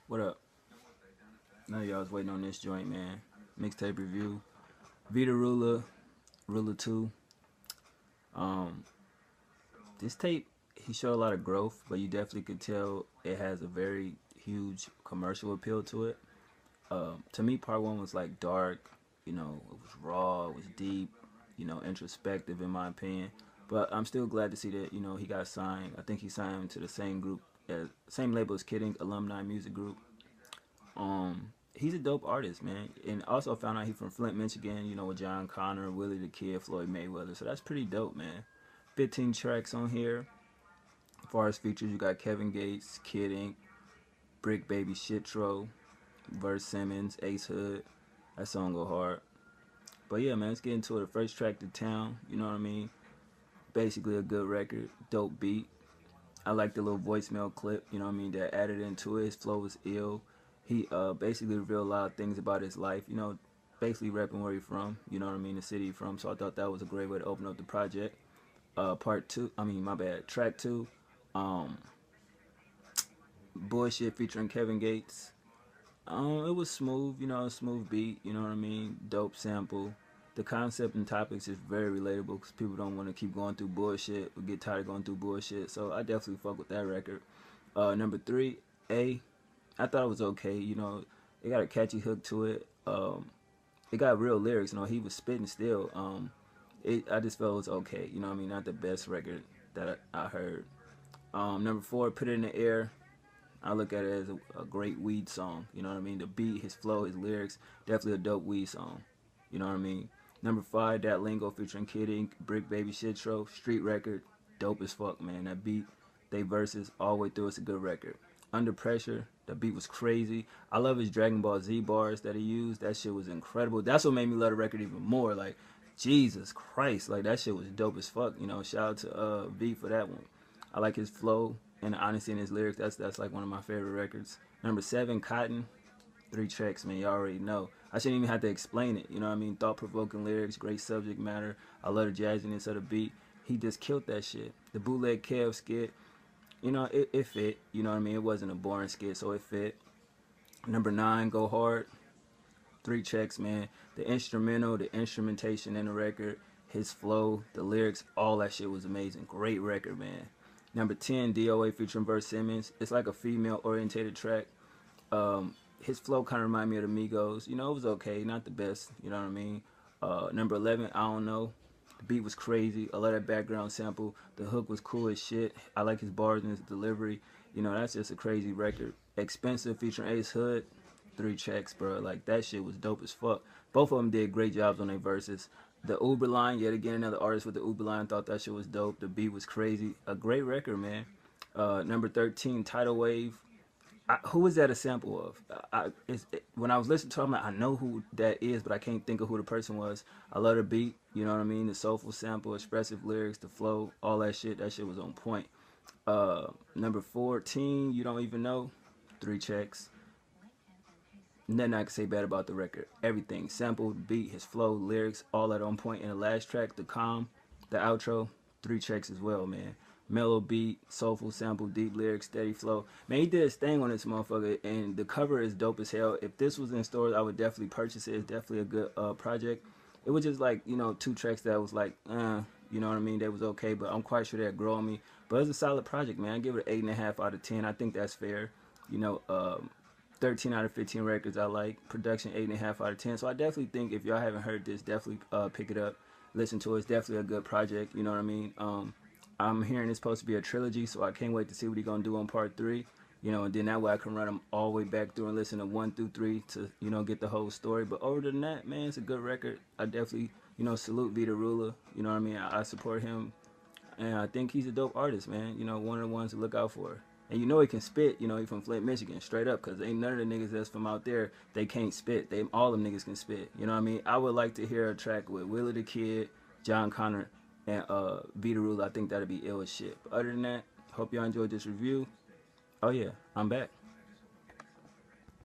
What up? None of y'all was waiting on this joint, man. Mixtape review. Vita Rula, Rula 2. Um, this tape, he showed a lot of growth, but you definitely could tell it has a very huge commercial appeal to it. To me, part one was like dark, it was raw, it was deep, introspective in my opinion. But I'm still glad to see that, he got signed. I think he signed to the same group, same label as Kidding, Alumni Music Group. He's a dope artist, man. And also found out he from Flint, Michigan, with John Connor, Willie the Kid, Floyd Mayweather. So that's pretty dope, man. 15 tracks on here. As far as features, you got Kevin Gates, Kid Ink, Brick Baby Shitro, Verse Simmons, Ace Hood. That song go hard. But yeah, man, let's get into it. The first track to town, you know what I mean? Basically a good record, dope beat. I like the little voicemail clip, you know what I mean, that added into it. His flow was ill. He basically revealed a lot of things about his life, basically repping where he's from, you know what I mean, the city he's from. So I thought that was a great way to open up the project. Part two, my bad, track two, um, Bullshit featuring Kevin Gates. It was smooth, a smooth beat, you know what I mean, dope sample. The concept and topics is very relatable because people don't want to keep going through bullshit or get tired of going through bullshit. So I definitely fuck with that record. Number three, A. I thought it was okay. It got a catchy hook to it. It got real lyrics. He was spitting still. I just felt it was okay. You know what I mean? Not the best record that I heard. Number four, Put It in the Air. I look at it as a great weed song. You know what I mean? The beat, his flow, his lyrics, definitely a dope weed song. You know what I mean? Number five, That Lingo featuring Kid Ink, Brick Baby Shitro, street record, dope as fuck, man. That beat, they verses all the way through, it's a good record. Under Pressure, the beat was crazy. I love his Dragon Ball Z bars that he used. That shit was incredible. That's what made me love the record even more. Like, Jesus Christ, like that shit was dope as fuck. Shout out to V for that one. I like his flow and the honesty in his lyrics. That's like one of my favorite records. Number seven, Cotton. Three tracks, man. You already know. I shouldn't even have to explain it. You know what I mean? Thought-provoking lyrics, great subject matter. I love the jazziness of the beat. He just killed that shit. The bootleg Kev skit, it fit. You know what I mean? It wasn't a boring skit, so it fit. Number nine, Go Hard. Three tracks, man. The instrumental, the instrumentation in the record, his flow, the lyrics, all that shit was amazing. Great record, man. Number 10, DOA featuring Verse Simmons. It's like a female-orientated track. His flow kind of reminded me of the Migos. It was okay, not the best. You know what I mean? Number 11, I Don't Know. The beat was crazy. I love that background sample. The hook was cool as shit. I like his bars and his delivery. That's just a crazy record. Expensive featuring Ace Hood. Three tracks, bro. Like, that shit was dope as fuck. Both of them did great jobs on their verses. The Uber line, yet again, another artist with the Uber line, thought that shit was dope. The beat was crazy. A great record, man. Number 13, Tidal Wave. Who is that a sample of? When I was listening to him, I know who that is, but I can't think of who the person was. I love the beat, you know what I mean? The soulful sample, expressive lyrics, the flow, all that shit. That shit was on point. Number 14, You Don't Even Know. Three checks. Nothing I can say bad about the record. Everything, sample, beat, his flow, lyrics, all that on point. And the last track, The Calm, the outro, three checks as well, man. Mellow beat, soulful sample, deep lyrics, steady flow. Man, he did his thing on this motherfucker, and the cover is dope as hell. If this was in stores, I would definitely purchase it. It's definitely a good project. It was just like, two tracks that was like, you know what I mean? They was okay, but I'm quite sure they'd grow on me. But it's a solid project, man. I give it an 8.5 out of 10. I think that's fair. 13 out of 15 records I like. Production 8.5 out of 10. So I definitely think if y'all haven't heard this, definitely pick it up, listen to it. It's definitely a good project. You know what I mean? I'm hearing it's supposed to be a trilogy, so I can't wait to see what he's gonna do on part three. And then that way I can run them all the way back through and listen to 1 through 3 to get the whole story. But other than that, man, it's a good record. I definitely salute Vita Rula. You know what I mean? I support him, and I think he's a dope artist, man. One of the ones to look out for. And he can spit, he from Flint, Michigan, straight up, because ain't none of the niggas that's from out there, they can't spit. All them niggas can spit. You know what I mean? I would like to hear a track with Willie the Kid, John Connor, and Vita Rula. I think that'd be ill as shit. But other than that, hope y'all enjoyed this review. Oh yeah, I'm back.